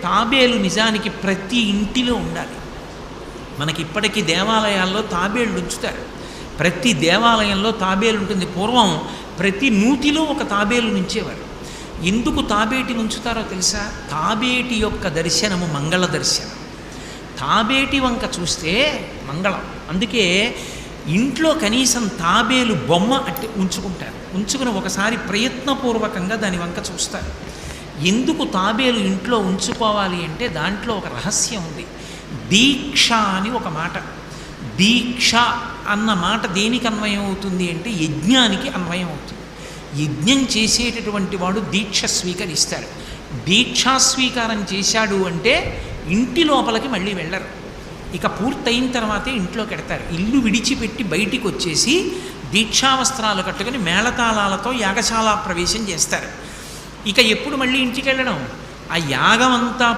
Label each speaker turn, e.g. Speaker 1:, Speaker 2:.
Speaker 1: తాబేలు నిజానికి ప్రతి ఇంటిలో ఉండాలి. మనకి ఇప్పటికీ దేవాలయాల్లో తాబేళ్ళు ఉంచుతారు. ప్రతి దేవాలయంలో తాబేలు ఉంటుంది. పూర్వం ప్రతి నూతిలో ఒక తాబేలు నుంచేవారు. ఎందుకు తాబేటిని ఉంచుతారో తెలుసా? తాబేటి యొక్క దర్శనము మంగళ దర్శనం. తాబేటి వంక చూస్తే మంగళం. అందుకే ఇంట్లో కనీసం తాబేలు బొమ్మ ఉంచుకుంటారు. ఉంచుకుని ఒకసారి ప్రయత్నపూర్వకంగా దాని వంక చూస్తారు. ఎందుకు తాబేలు ఇంట్లో ఉంచుకోవాలి అంటే దాంట్లో ఒక రహస్యం ఉంది. దీక్ష అని ఒక మాట. దీక్ష అన్న మాట దేనికి అన్వయం అవుతుంది అంటే యజ్ఞానికి అన్వయం అవుతుంది. యజ్ఞం చేసేటటువంటి వాడు దీక్ష స్వీకరిస్తాడు. దీక్షా స్వీకారం చేశాడు అంటే ఇంటి లోపలికి మళ్ళీ వెళ్ళరు. ఇక పూర్తయిన తర్వాతే ఇంట్లోకి వెడతారు. ఇల్లు విడిచిపెట్టి బయటికి వచ్చేసి దీక్షావస్త్రాలు కట్టుకుని మేళతాళాలతో యాగశాల ప్రవేశం చేస్తారు. ఇక ఎప్పుడు మళ్ళీ ఇంటికి వెళ్ళడం? ఆ యాగం అంతా